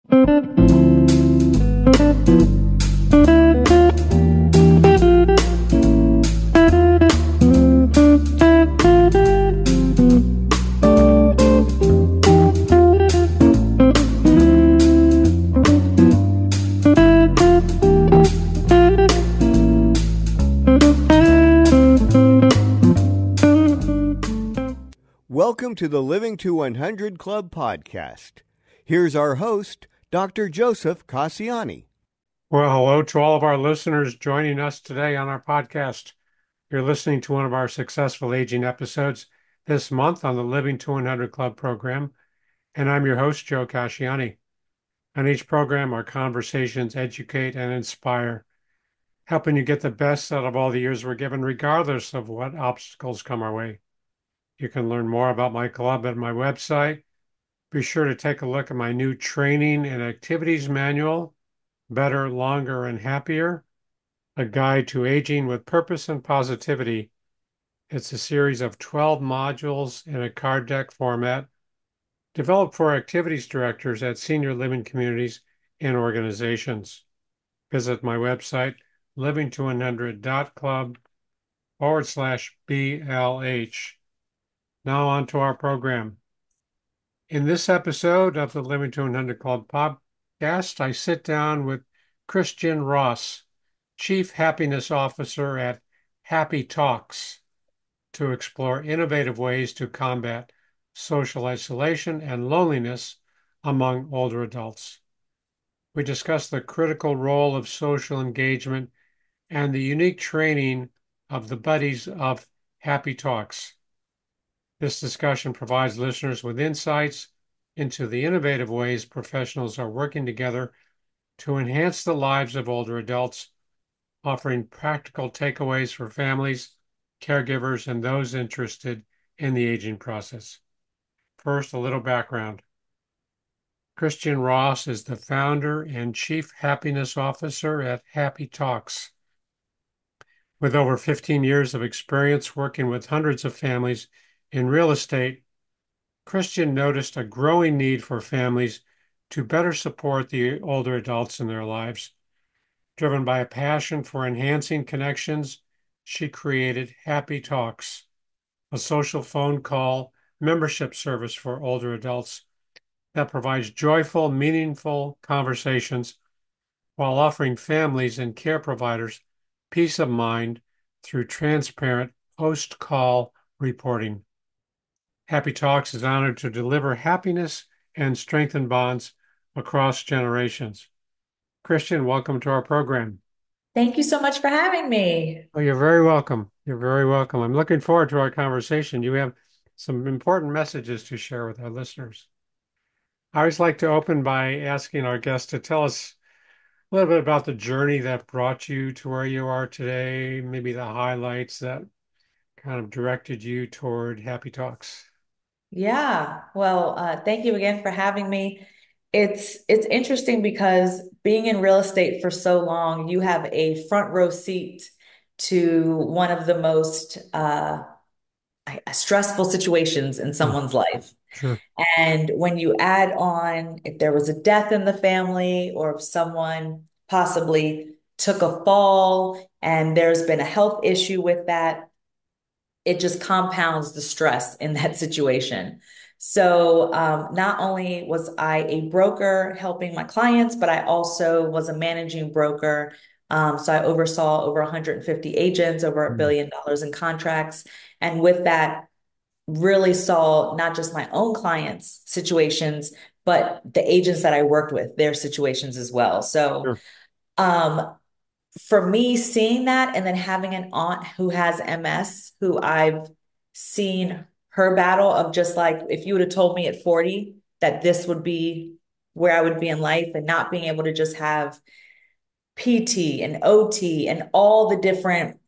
Welcome to the Living to 100 Club podcast. Here's our host, Dr. Joseph Casciani. Well, hello to all of our listeners joining us today on our podcast. You're listening to one of our successful aging episodes this month on the Living to 100 Club program, and I'm your host, Joe Casciani. On each program, our conversations educate and inspire, helping you get the best out of all the years we're given, regardless of what obstacles come our way. You can learn more about my club at my website. Be sure to take a look at my new training and activities manual, Better, Longer, and Happier, a guide to aging with purpose and positivity. It's a series of 12 modules in a card deck format developed for activities directors at senior living communities and organizations. Visit my website, living200.club/BLH. Now on to our program. In this episode of the Living to 100 Club podcast, I sit down with Christian Ross, Chief Happiness Officer at Happy Talks, to explore innovative ways to combat social isolation and loneliness among older adults. We discuss the critical role of social engagement and the unique training of the buddies of Happy Talks. This discussion provides listeners with insights into the innovative ways professionals are working together to enhance the lives of older adults, offering practical takeaways for families, caregivers, and those interested in the aging process. First, a little background. Christian Ross is the founder and Chief Happiness Officer at Happy Talks. With over 15 years of experience working with hundreds of families in real estate, Christian noticed a growing need for families to better support the older adults in their lives. Driven by a passion for enhancing connections, she created Happy Talks, a social phone call membership service for older adults that provides joyful, meaningful conversations while offering families and care providers peace of mind through transparent post-call reporting. Happy Talks is honored to deliver happiness and strengthen bonds across generations. Christian, welcome to our program. Thank you so much for having me. Oh, you're very welcome. You're very welcome. I'm looking forward to our conversation. You have some important messages to share with our listeners. I always like to open by asking our guests to tell us a little bit about the journey that brought you to where you are today, maybe the highlights that kind of directed you toward Happy Talks. Yeah, well, thank you again for having me. It's interesting because being in real estate for so long, you have a front row seat to one of the most stressful situations in someone's life. Sure. And when you add on, if there was a death in the family or if someone possibly took a fall and there's been a health issue with that, it just compounds the stress in that situation. So not only was I a broker helping my clients, but I also was a managing broker. So I oversaw over 150 agents, over $1 billion in contracts. And with that, really saw not just my own clients' situations, but the agents that I worked with, their situations as well. So Sure. For me, seeing that and then having an aunt who has MS, who I've seen her battle of, just like, if you would have told me at 40 that this would be where I would be in life and not being able to just have PT and OT and all the different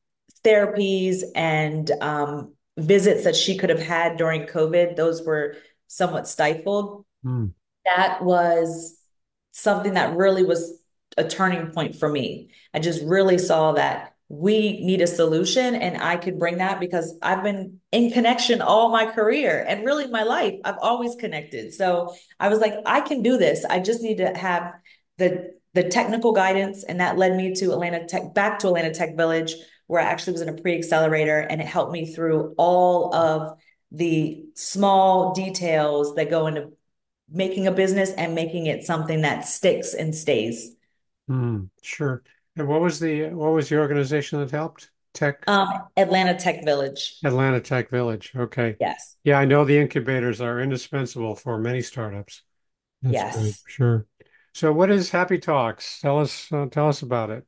therapies and visits that she could have had during COVID, those were somewhat stifled. That was something that really was a turning point for me. I just really saw that we need a solution. And I could bring that because I've been in connection all my career and really my life. I've always connected. So I was like, I can do this. I just need to have the technical guidance. And that led me to Atlanta Tech, back to Atlanta Tech Village, where I actually was in a pre-accelerator, and it helped me through all of the small details that go into making a business and making it something that sticks and stays. Sure. And what was the organization that helped? Tech Atlanta Tech Village. Atlanta Tech Village. Okay. Yes. Yeah, I know the incubators are indispensable for many startups. That's great. Yes. Sure. So what is Happy Talks? Tell us about it.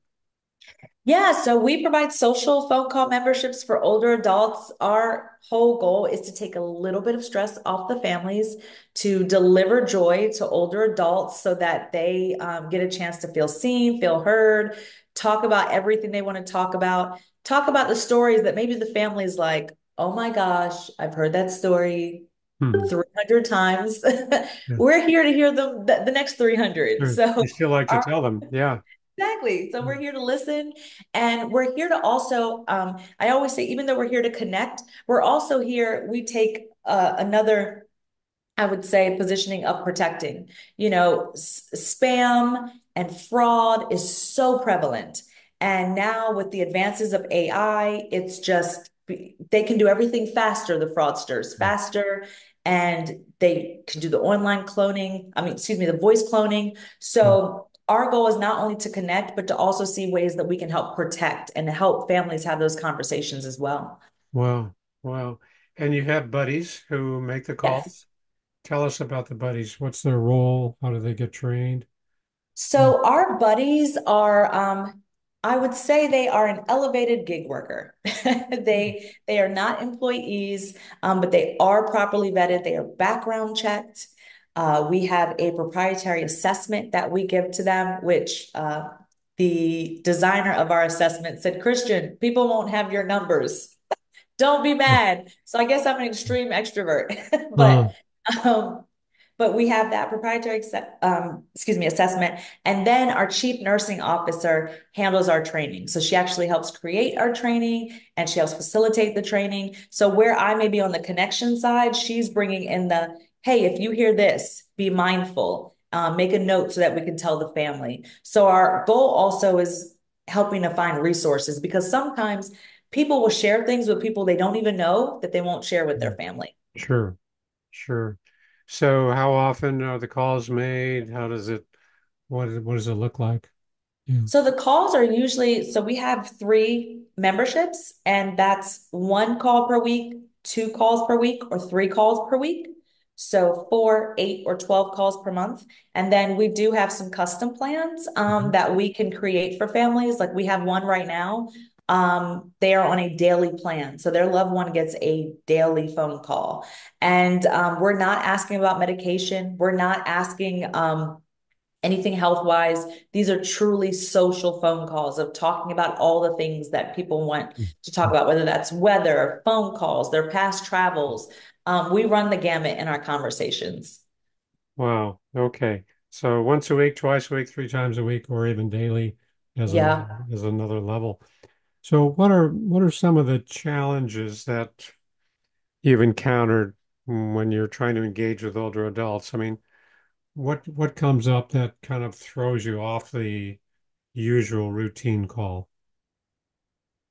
Yeah, so we provide social phone call memberships for older adults. Our whole goal is to take a little bit of stress off the families, to deliver joy to older adults so that they get a chance to feel seen, feel heard, talk about everything they want to talk about the stories that maybe the family is like, oh my gosh, I've heard that story Hmm. 300 times. Yeah. We're here to hear them the next 300. Sure. So You still like to our tell them. Yeah. exactly. So we're here to listen, and we're here to also, I always say, even though we're here to connect, we're also here, we take another, I would say, positioning of protecting. Spam and fraud is so prevalent. And now with the advances of AI, it's just, they can do everything faster, the fraudsters, faster, and they can do the online cloning. I mean, excuse me, the voice cloning. Hmm. So our goal is not only to connect, but to also see ways that we can help protect and help families have those conversations as well. Wow. Wow. And you have buddies who make the Yes. calls. Tell us about the buddies. What's their role? How do they get trained? So our buddies are, I would say they are an elevated gig worker. They are not employees, but they are properly vetted. They are background checked. We have a proprietary assessment that we give to them, which the designer of our assessment said, Christian, people won't have your numbers. Don't be mad. So I guess I'm an extreme extrovert, Uh, um, but we have that proprietary, excuse me, assessment. And then our chief nursing officer handles our training. So she actually helps create our training and she helps facilitate the training. So where I may be on the connection side, she's bringing in the, hey, if you hear this, be mindful, make a note so that we can tell the family. So our goal also is helping to find resources because sometimes people will share things with people they don't even know that they won't share with their family. sure. Sure. So how often are the calls made? What does it look like? Yeah. So the calls are usually, so we have three memberships, and that's one call per week, two calls per week, or three calls per week. So 4, 8, or 12 calls per month. And then we do have some custom plans Mhm. that we can create for families. Like we have one right now. They are on a daily plan. So their loved one gets a daily phone call. And we're not asking about medication. We're not asking anything health wise. These are truly social phone calls of talking about all the things that people want to talk about, whether that's weather, phone calls, their past travels. We run the gamut in our conversations. Wow. Okay. So once a week, twice a week, three times a week, or even daily Yeah. as another level. So what are some of the challenges that you've encountered when you're trying to engage with older adults? I mean, what comes up that kind of throws you off the usual routine call?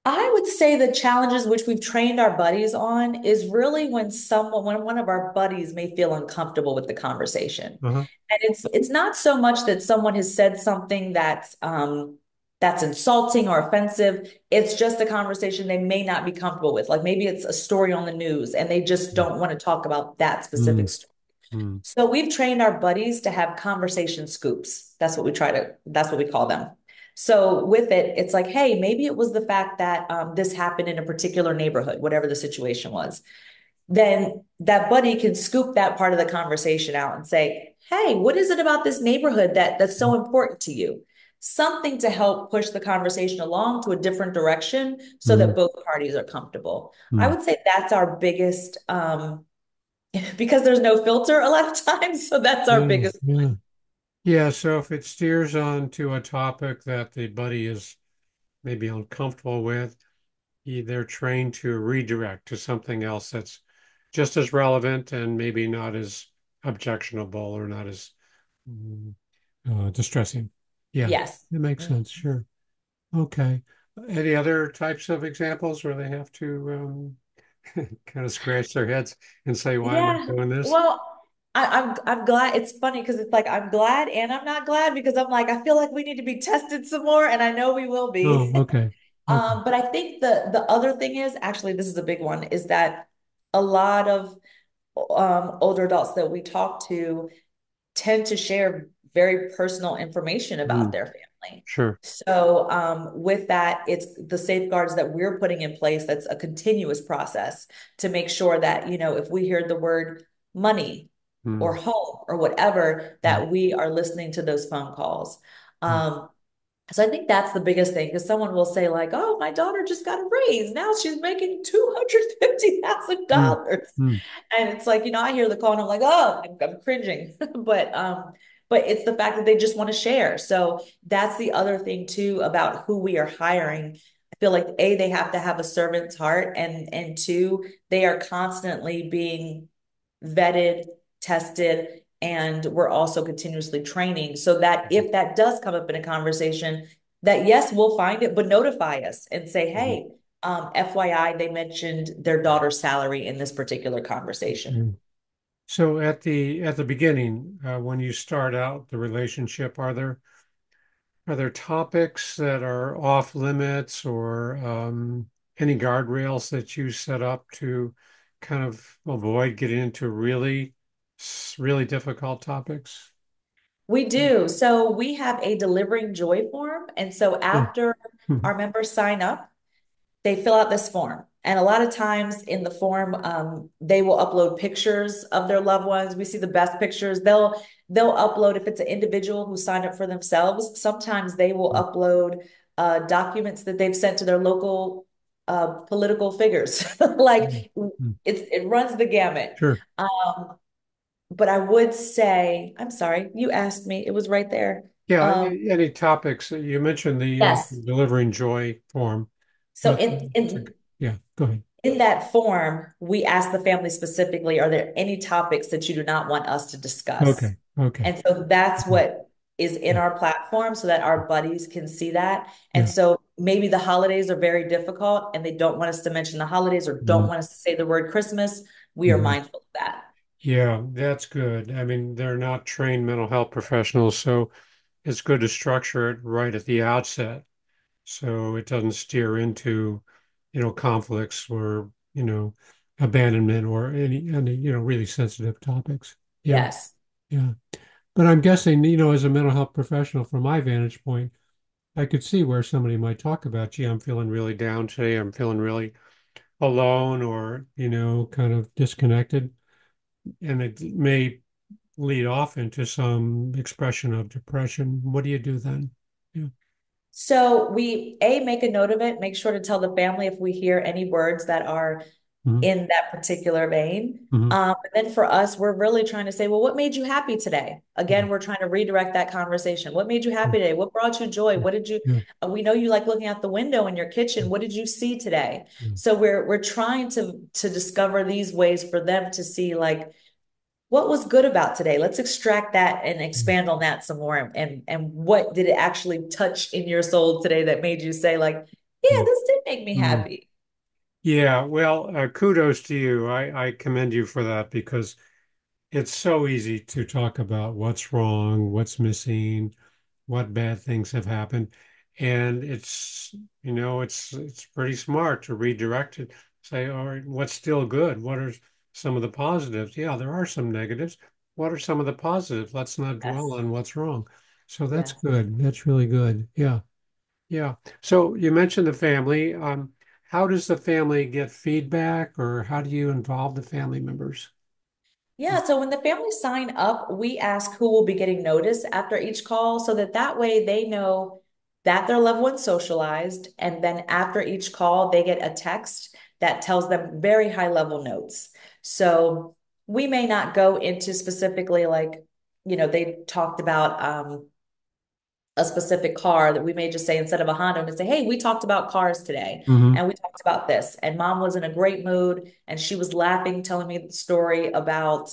I would say the challenges which we've trained our buddies on is really when one of our buddies may feel uncomfortable with the conversation. Uh-huh. And it's not so much that someone has said something that's insulting or offensive. It's just a conversation they may not be comfortable with. Like maybe it's a story on the news and they just don't want to talk about that specific Mm, story. mm, So we've trained our buddies to have conversation scoops. That's what we call them. So with it, it's like, hey, maybe it was the fact that this happened in a particular neighborhood, whatever the situation was. Then that buddy can scoop that part of the conversation out and say, hey, what is it about this neighborhood that's so important to you? Something to help push the conversation along to a different direction so that mm, both parties are comfortable. I mm. would say that's our biggest because there's no filter a lot of times. So that's our Yeah, biggest. yeah. Yeah, so if it steers on to a topic that the buddy is maybe uncomfortable with, they're trained to redirect to something else that's just as relevant and maybe not as objectionable or not as mm, distressing. Yeah, Yes. it makes Mhm. sense. Sure. Okay. Any other types of examples where they have to kind of scratch their heads and say, why am I Yeah. doing this? Well, I'm glad. It's funny because it's like I'm glad and I'm not glad because I'm like I feel like we need to be tested some more, and I know we will Oh, be. okay. Okay. But I think the other thing is actually this is a big one is that a lot of older adults that we talk to tend to share very personal information about Mm, their family. sure. So, with that, it's the safeguards that we're putting in place. That's a continuous process to make sure that, if we hear the word money or Mm, home or whatever, mm, that we are listening to those phone calls. mm, So I think that's the biggest thing because someone will say like, "Oh, my daughter just got a raise. Now she's making mm, $250,000." mm, And it's like, I hear the call and I'm like, "Oh, I'm cringing." But it's the fact that they just want to share. So that's the other thing too about who we are hiring. I feel like A, they have to have a servant's heart, and two, they are constantly being vetted, tested, and we're also continuously training so that if that does come up in a conversation, that yes, we'll find it, but notify us and say, mm, hey, FYI, they mentioned their daughter's salary in this particular conversation. mm. So at the beginning, when you start out the relationship, are there topics that are off limits or any guardrails that you set up to kind of avoid getting into really difficult topics? We do. So we have a delivering joy form. And so Oh, after mhm, our members sign up, they fill out this form. And a lot of times in the form, they will upload pictures of their loved ones. We see the best pictures. They'll upload if it's an individual who signed up for themselves. Sometimes they will upload documents that they've sent to their local political figures. mhm, Like mhm. it runs the gamut. Sure. But I would say, I'm sorry, you asked me. It was right there. Yeah. Um, Any topics? You mentioned the yes. delivering joy form. So That's, in that's a, in yeah. Go ahead. in that form, we ask the family specifically, are there any topics that you do not want us to discuss? Okay. Okay. And so that's Okay. what is in our platform so that our buddies can see that. And Yeah. so maybe the holidays are very difficult and they don't want us to mention the holidays or don't Mhm, want us to say the word Christmas. We are mhm. mindful of that. Yeah, that's good. I mean, they're not trained mental health professionals, so it's good to structure it right at the outset so it doesn't steer into, conflicts or, abandonment or any, really sensitive topics. Yeah, Yes. yeah. But I'm guessing, as a mental health professional, from my vantage point, I could see where somebody might talk about, gee, I'm feeling really down today, I'm feeling really alone or, kind of disconnected. And it may lead off into some expression of depression. What do you do then? Yeah. So we make a note of it, make sure to tell the family if we hear any words that are Hmm. in that particular vein. Hmm. And then for us, we're really trying to say, well, what made you happy today? Again, we're trying to redirect that conversation. What made you happy today? What brought you joy? What did you, Yeah. we know you like looking out the window in your kitchen. What did you see today? Yeah. So we're trying to discover these ways for them to see like, what was good about today? Let's extract that and expand on that some more. And what did it actually touch in your soul today that made you say like, yeah, Yeah. this did make me Mm. happy. Yeah. Well, kudos to you. I commend you for that because it's so easy to talk about what's wrong, what's missing, what bad things have happened. And it's pretty smart to redirect it, say, all right, what's still good? What are some of the positives? Yeah, there are some negatives. What are some of the positives? Let's not dwell Yes. on what's wrong. So that's Yes. good. That's really good. Yeah. Yeah. So you mentioned the family. How does the family get feedback or how do you involve the family members? Yeah, so when the families sign up, we ask who will be getting notice after each call so that way they know that their loved one's socialized. And then after each call, they get a text that tells them very high level notes. So we may not go into specifically like, they talked about a specific car, that we may just say, instead of a Honda, we say, hey, we talked about cars today Hmm. and we talked about this. And mom was in a great mood and she was laughing, telling me the story about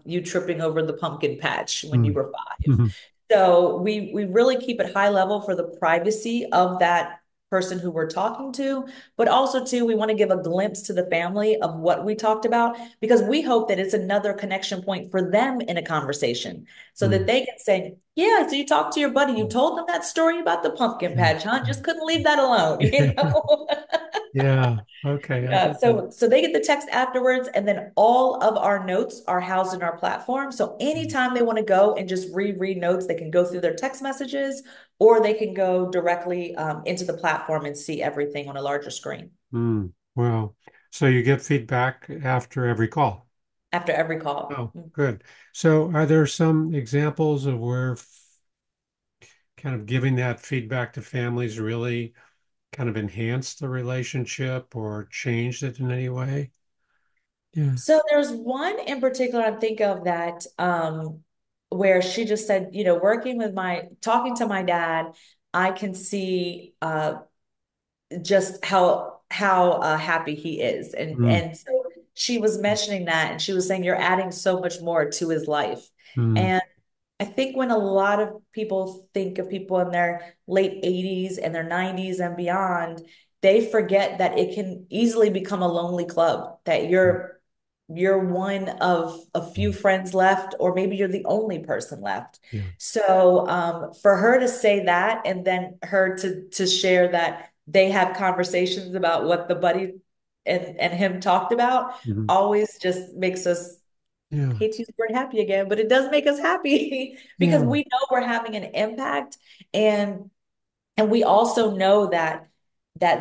you tripping over the pumpkin patch when you were 5. Hmm. So we really keep it high level for the privacy of that person who we're talking to, but also too, we want to give a glimpse to the family of what we talked about, because we hope that it's another connection point for them in a conversation so that they can say, yeah, so you talked to your buddy, you told them that story about the pumpkin Yeah. patch, huh? Just couldn't leave that alone, Yeah. Yeah. Okay. I Yeah, get that. so they get the text afterwards, and then all of our notes are housed in our platform. So anytime they want to go and just reread notes, they can go through their text messages, or they can go directly into the platform and see everything on a larger screen Mm. Well, so you get feedback after every call. after every call. Oh, good. So are there some examples of where kind of giving that feedback to families really kind of enhanced the relationship or changed it in any way? Yeah. So there's one in particular I think of that where she just said, working with talking to my dad, I can see just how happy he is, and Mm. so she was mentioning that, and she was saying you're adding so much more to his life. Mm. And I think when a lot of people think of people in their late 80s and their 90s and beyond, they forget that it can easily become a lonely club, that you're one of a few Mm. friends left, or maybe you're the only person left. Yeah. So for her to say that, and then her to share that they have conversations about what the buddy and him talked about, Mhm. always just makes us, Yeah. hate to use the word happy again, but it does make us happy because Yeah. we know we're having an impact, and we also know that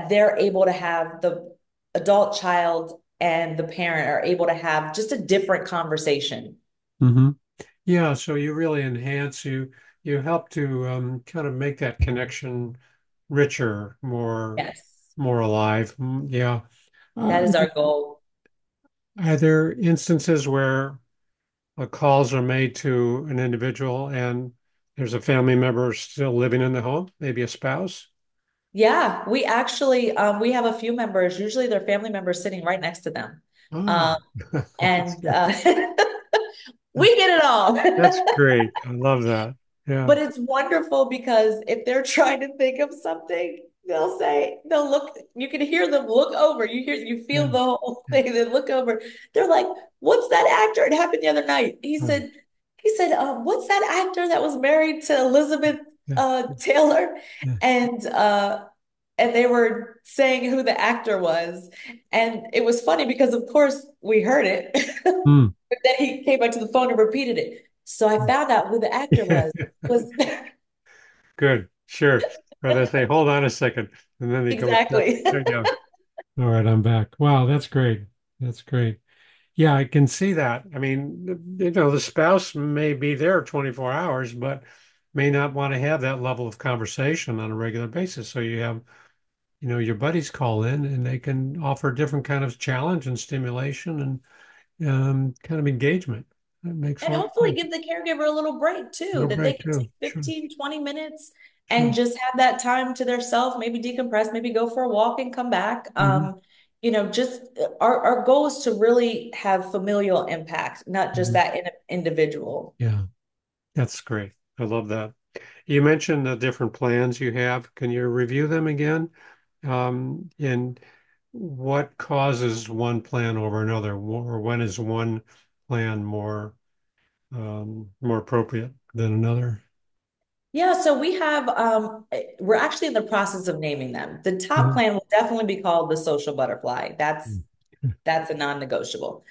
they're able to have, the adult child and the parent are able to have just a different conversation. Hmm. Yeah. So you really enhance you help to kind of make that connection richer, Yes, more alive. Mm. Yeah. that Uh, is our goal. are there instances where calls are made to an individual and there's a family member still living in the home, maybe a spouse? Yeah, we actually we have a few members, usually their family members sitting right next to them. Oh, Um, that's and good. we get it all. That's great. I love that. Yeah. But it's wonderful because if they're trying to think of something, they'll look, you can hear them look over. You feel Yeah. the whole thing. They look over. They're like, what's that actor? It happened the other night. Oh, He said, what's that actor that was married to Elizabeth yeah. Taylor? Yeah. And they were saying who the actor was. And it was funny because of course we heard it. Mm. But then he came back to the phone and repeated it. So I found out who the actor was Good. Sure. Or they say, hold on a second. And then they go, exactly. there you go. All right, I'm back. Wow, that's great. That's great. Yeah, I can see that. I mean, the spouse may be there 24 hours, but may not want to have that level of conversation on a regular basis. So you have, your buddies call in and they can offer a different kind of challenge and stimulation and kind of engagement. That makes a And lot of hopefully sense. give the caregiver a little break too, No that they break can take too. Sure, 15, 20 minutes and sure. just have that time to their self, maybe decompress, maybe go for a walk and come back. Hmm. Just our goal is to really have familial impact, not just Hmm. that individual. Yeah, that's great. I love that. You mentioned the different plans you have. Can you review them again? And what causes one plan over another, or when is one plan more appropriate than another? Yeah, so we're actually in the process of naming them. The top Mhm. plan will definitely be called the social butterfly. That's a non-negotiable.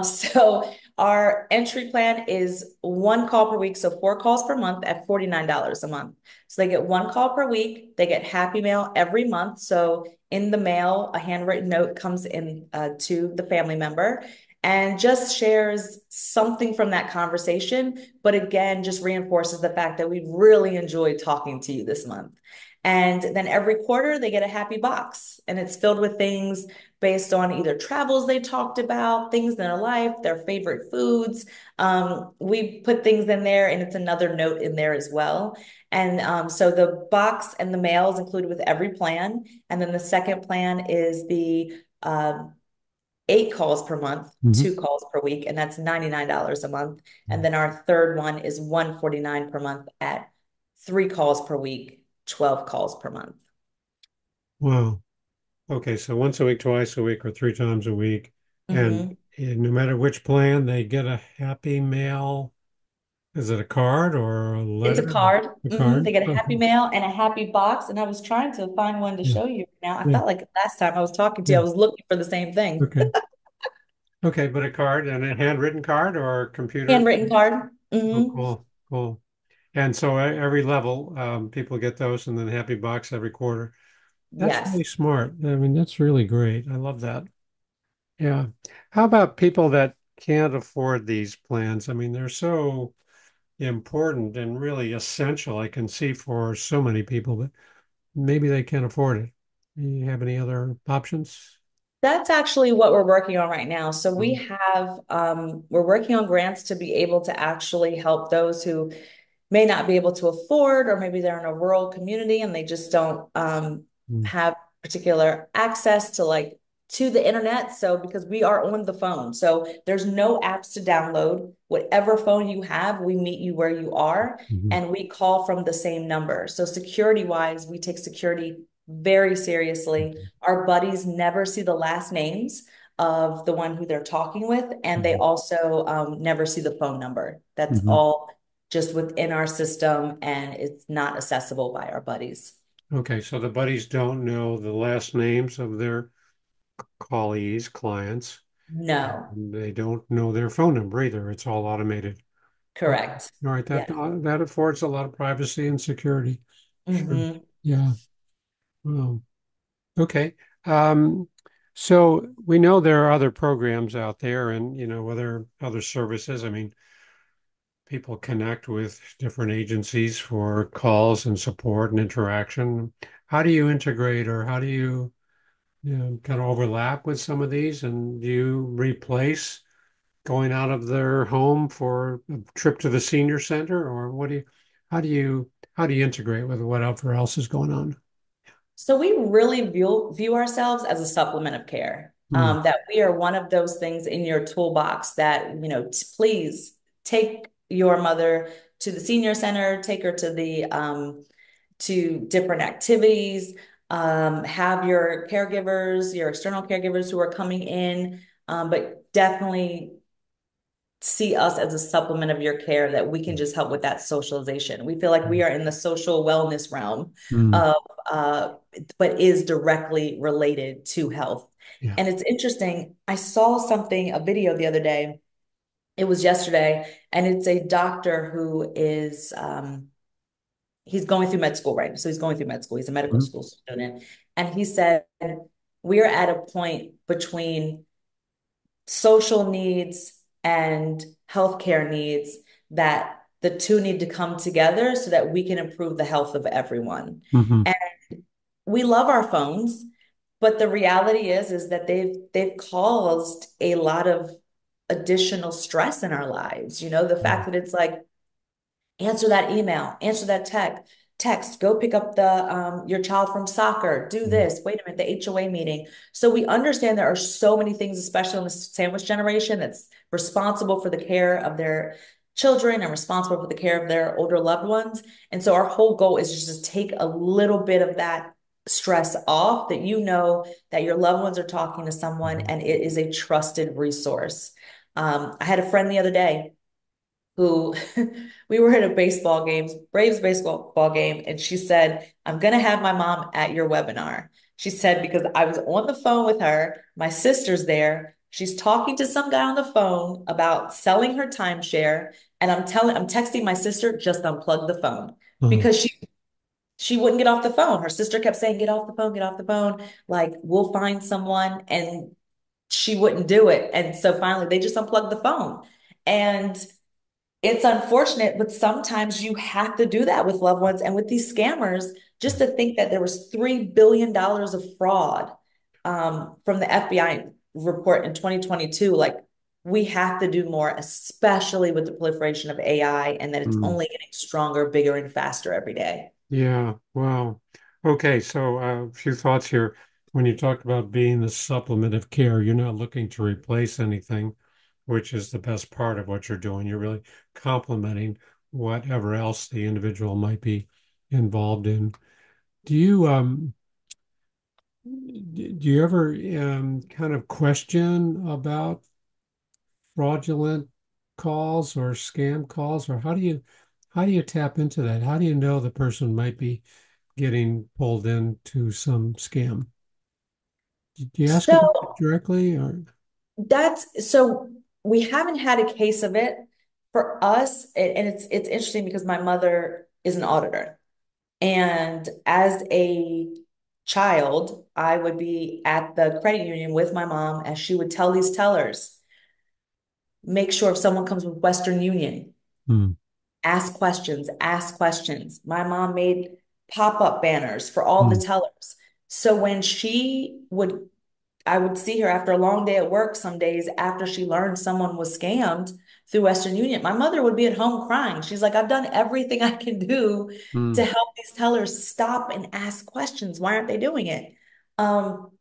So our entry plan is one call per week, so 4 calls per month at $49 a month. So they get one call per week. They get happy mail every month. So in the mail, a handwritten note comes in to the family member. and just shares something from that conversation, but again, just reinforces the fact that we really enjoyed talking to you this month. And then every quarter, they get a happy box, and it's filled with things based on either travels they talked about, things in their life, their favorite foods. We put things in there, and it's another note in there as well. And so the box and the mail is included with every plan. And then the second plan is the 8 calls per month, Hmm. 2 calls per week, and that's $99 a month. And then our third one is $149 per month at 3 calls per week, 12 calls per month. Wow. Okay, so once a week, twice a week, or 3 times a week. And, Mm-hmm. no matter which plan, they get a happy mail. Is it a card or a It's a letter? card. A Mm-hmm. card? They get a happy Okay. mail and a happy box. And I was trying to find one to Yeah. show you now. I Yeah. felt like last time I was talking to you, Yeah. I was looking for the same thing. Okay. Okay, but a card and a handwritten card or computer? Handwritten card. Oh, Mm-hmm. cool. Cool. And so every level, people get those and then happy box every quarter. That's Yes. really smart. I mean, that's really great. I love that. Yeah. How about people that can't afford these plans? I mean, they're so important and really essential, I can see for so many people, but maybe they can't afford it. You have any other options? That's actually what we're working on right now. So we Mhm. have, we're working on grants to be able to actually help those who may not be able to afford, or maybe they're in a rural community and they just don't have particular access to to the internet. So because we are on the phone, so there's no apps to download. Whatever phone you have, we meet you where you are, Mhm. and we call from the same number. So security wise, we take security very seriously. Our buddies never see the last names of the one who they're talking with, and they Mhm. also never see the phone number. That's Mhm. all just within our system, and it's not accessible by our buddies. Okay, so the buddies don't know the last names of their colleagues, clients, No, and they don't know their phone number either. It's all automated. Okay. correct. All right, that Yes. that affords a lot of privacy and security. Sure. Hmm. Yeah. Well, okay. Um, so we know there are other programs out there and, other services. I mean, people connect with different agencies for calls and support and interaction. How do you integrate or how do you kind of overlap with some of these? And do you replace going out of their home for a trip to the senior center, or how do you integrate with whatever else is going on? So we really view ourselves as a supplement of care. Mm, That we are one of those things in your toolbox that, please take your mother to the senior center, take her to different activities, have your caregivers, your external caregivers who are coming in, but definitely see us as a supplement of your care that we can just help with that socialization. We feel like we are in the social wellness realm mm, of, but is directly related to health. yeah. And it's interesting. I saw something, a video the other day. It was yesterday, and it's a doctor who is, he's going through med school, right? So he's going through med school. He's a medical Mm, school student. And he said, we're at a point between social needs and healthcare needs that the two need to come together so that we can improve the health of everyone. mhm, And we love our phones, but the reality is that they've caused a lot of additional stress in our lives. The mm, fact that it's like, answer that email, answer that text, go pick up the your child from soccer, do mm, this, wait a minute, the HOA meeting. So we understand there are so many things, especially in the sandwich generation, that's responsible for the care of their children and responsible for the care of their older loved ones. And so our whole goal is just to take a little bit of that stress off, that that your loved ones are talking to someone mhm, and it is a trusted resource. I had a friend the other day who we were at a baseball game, Braves baseball game, and she said, I'm going to have my mom at your webinar. She said, because I was on the phone with her, my sister's there. She's talking to some guy on the phone about selling her timeshare. And I'm texting my sister, just unplug the phone uh, because she wouldn't get off the phone. Her sister kept saying, get off the phone, get off the phone. Like, we'll find someone. And she wouldn't do it. And so finally they just unplugged the phone. And it's unfortunate, but sometimes you have to do that with loved ones and with these scammers. Just to think that there was $3 billion of fraud from the FBI report in 2022, like we have to do more, especially with the proliferation of AI, and that it's Mm. only getting stronger, bigger, and faster every day. Yeah, wow. Okay, so a few thoughts here. When you talk about being the supplement of care, you're not looking to replace anything, which is the best part of what you're doing. You're really complementing whatever else the individual might be involved in. Do you do you ever kind of question about fraudulent calls or scam calls, or how do you tap into that? How do you know the person might be getting pulled into some scam? Do you ask about it So directly or? so we haven't had a case of it for us, and it's interesting because my mother is an auditor. And as a child, I would be at the credit union with my mom as she would tell these tellers, make sure if someone comes with Western Union, Hmm. ask questions, ask questions. My mom made pop-up banners for all the Hmm. tellers. So when she would I would see her after a long day at work some days after she learned someone was scammed through Western Union. My mother would be at home crying. She's like, I've done everything I can do Hmm. to help these tellers stop and ask questions. Why aren't they doing it? Um,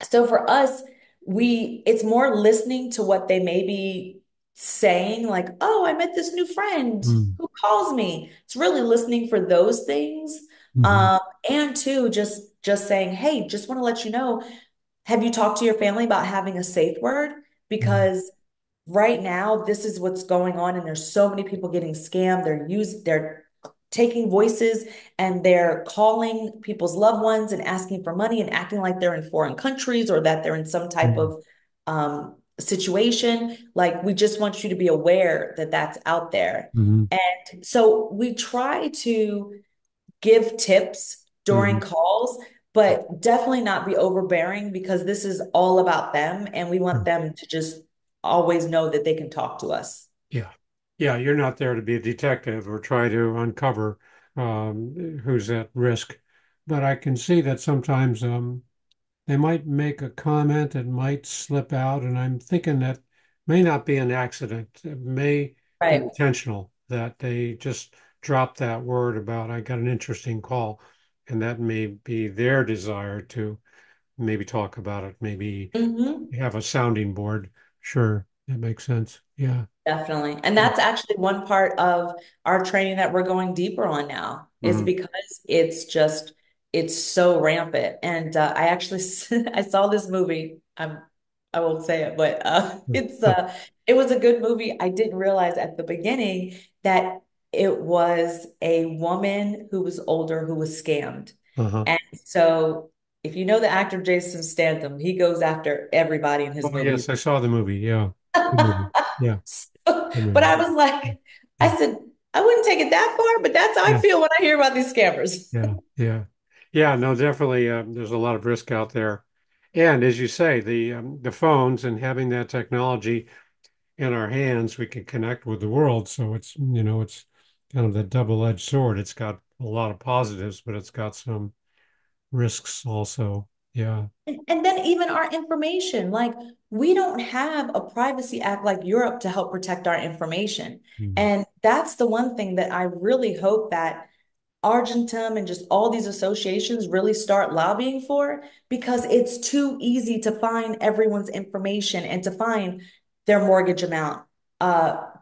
so for us, it's more listening to what they may be saying, like, oh, I met this new friend Hmm. who calls me. It's really listening for those things. Hmm. Um, and two, just saying, hey, just want to let you know, have you talked to your family about having a safe word? Hmm. Because right now, this is what's going on, and there's so many people getting scammed. They're taking voices and they're calling people's loved ones and asking for money and acting like they're in foreign countries or that they're in some type Hmm. of situation. Like, we just want you to be aware that that's out there. Hmm. And so we try to give tips during Hmm. calls, but definitely not be overbearing because this is all about them. And we want them to just always know that they can talk to us. Yeah. Yeah, you're not there to be a detective or try to uncover who's at risk. But I can see that sometimes they might make a comment that might slip out, and I'm thinking that may not be an accident. It may be Right. intentional that they just dropped that word about I got an interesting call, and that may be their desire to maybe talk about it, maybe Mm-hmm. have a sounding board. Sure, that makes sense. Yeah. Definitely. And that's actually one part of our training that we're going deeper on now, is Mhm. because it's so rampant. And I actually I saw this movie. I won't say it, but it was a good movie. I didn't realize at the beginning that it was a woman who was older who was scammed. Uh-huh. And so if you know the actor Jason Statham, he goes after everybody in his Oh, movies. yes, I saw the movie. Yeah. Good movie. Yeah. Good But movie. I was like, Yeah. I said, I wouldn't take it that far, but that's how I Yeah. feel when I hear about these scammers. Yeah. Yeah. Yeah. No, definitely. There's a lot of risk out there. And as you say, the phones and having that technology in our hands, we can connect with the world. So it's kind of the double-edged sword. It's got a lot of positives, but it's got some risks also. Yeah. And then even our information, like we don't have a privacy act like Europe to help protect our information. Mm. And that's the one thing that I really hope that Argentum and just all these associations really start lobbying for, because it's too easy to find everyone's information and to find their mortgage amount,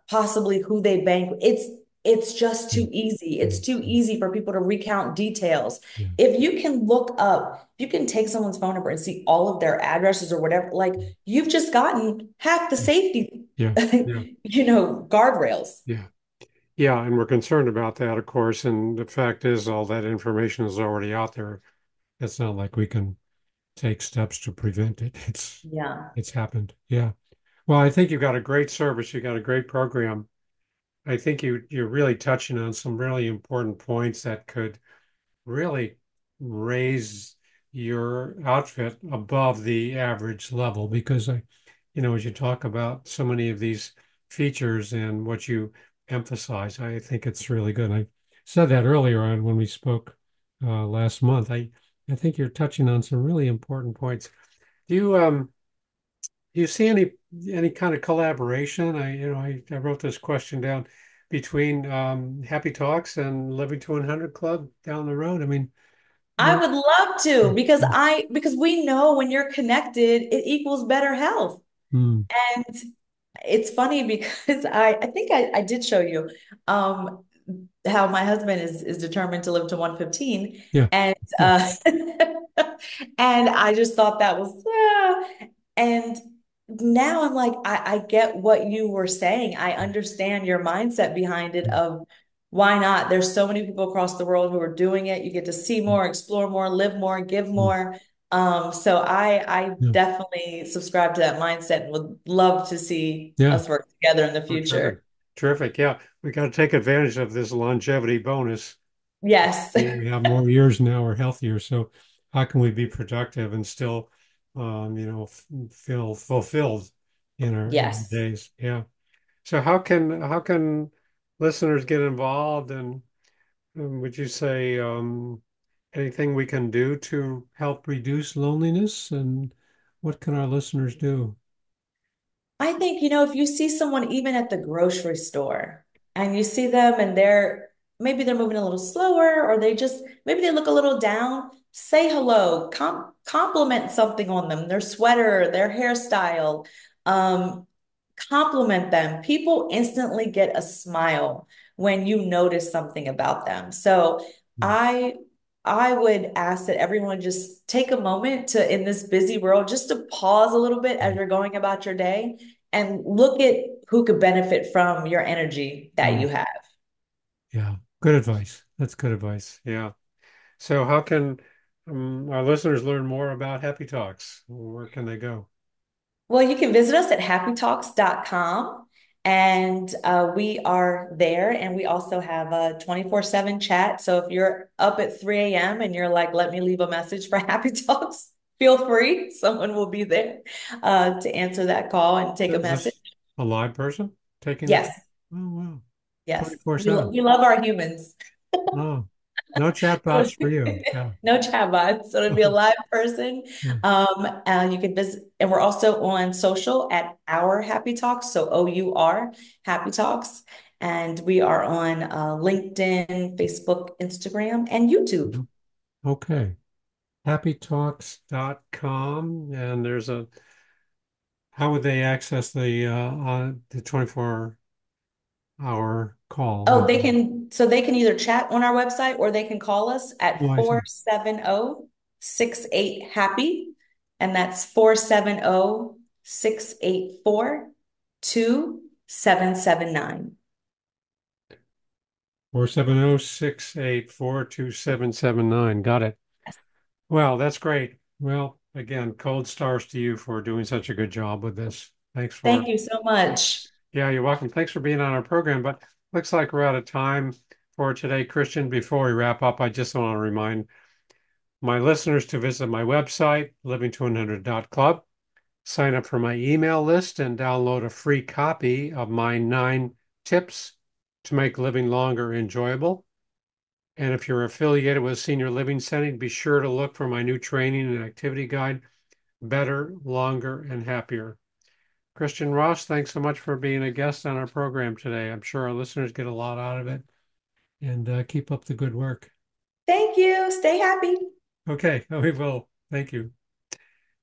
possibly who they bank. It's just Yeah. too easy. Yeah. It's too easy for people to recount details. Yeah. If you can look up, you can take someone's phone number and see all of their addresses or whatever, like you've just gotten half the safety, Yeah. Yeah. guardrails. Yeah. Yeah, and we're concerned about that, of course. And the fact is, all that information is already out there. It's not like we can take steps to prevent it. Yeah. It's happened. Yeah. Well, I think you've got a great service. You got a great program. I think you're really touching on some really important points that could really raise your outfit above the average level because as you talk about so many of these features and what you emphasize, I think it's really good. I said that earlier on when we spoke last month. I think you're touching on some really important points. Do you see any kind of collaboration? I wrote this question down between Happy Talks and Living to 100 Club down the road. I mean, I no. would love to because we know when you're connected, it equals better health. Mm, And it's funny because I think I did show you um how my husband is determined to live to 115. yeah, And yeah, and I just thought that was and now I'm like, I get what you were saying. I understand your mindset behind it of why not? There's so many people across the world who are doing it. You get to see more, explore more, live more, give mm, more. So I yeah, definitely subscribe to that mindset and would love to see yeah. us work together in the Oh, terrific. future. Terrific. Yeah. We got to take advantage of this longevity bonus. Yes. We have more years now, we're healthier. So how can we be productive and still, feel fulfilled in our Yes. days? Yeah. So how can listeners get involved and would you say anything we can do to help reduce loneliness? And what can our listeners do? I think, if you see someone even at the grocery store and you see them and maybe they're moving a little slower or maybe they look a little down, say hello, compliment something on them, their sweater, their hairstyle, um, compliment them. People instantly get a smile when you notice something about them. So Mm, I I would ask that everyone just take a moment to in this busy world just to pause a little bit as mm, you're going about your day and look at who could benefit from your energy that mm. you have. Yeah, good advice. That's good advice. Yeah. So how can our listeners learn more about Happy Talks? Where can they go? Well, you can visit us at happytalks.com and we are there. And we also have a 24/7 chat. So if you're up at 3 a.m. and you're like, let me leave a message for Happy Talks, feel free. Someone will be there to answer that call and take a Is message. this a live person taking the call? Yes, Oh, wow. yes. We, 24/7. we love our humans. Oh, no chat So bots for you. Yeah. no chat bots. So it'll be a live person. Yeah. You can visit, and we're also on social at Our Happy Talks. So OUR Happy Talks. And we are on LinkedIn, Facebook, Instagram, and YouTube. Mhm. Okay. Happytalks.com. And how would they access the 24-hour call Oh, with they can either chat on our website or they can call us Oh, at I see. 470-68 happy. And that's 470-684-2779. 470-684-2779. Got it. Well, that's great. Well, again, cold stars to you for doing such a good job with this. Thanks for, Thank you so much. yeah, you're welcome. Thanks for being on our program. But looks like we're out of time for today, Christian. Before we wrap up, I just want to remind my listeners to visit my website, living200.club, sign up for my email list, and download a free copy of my 9 tips to make living longer enjoyable. And if you're affiliated with a senior living setting, be sure to look for my new training and activity guide, Better, Longer, and Happier. Christian Ross, thanks so much for being a guest on our program today. I'm sure our listeners get a lot out of it and keep up the good work. Thank you. Stay happy. Okay, we will. Thank you.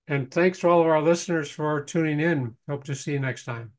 And thanks to all of our listeners for tuning in. Hope to see you next time.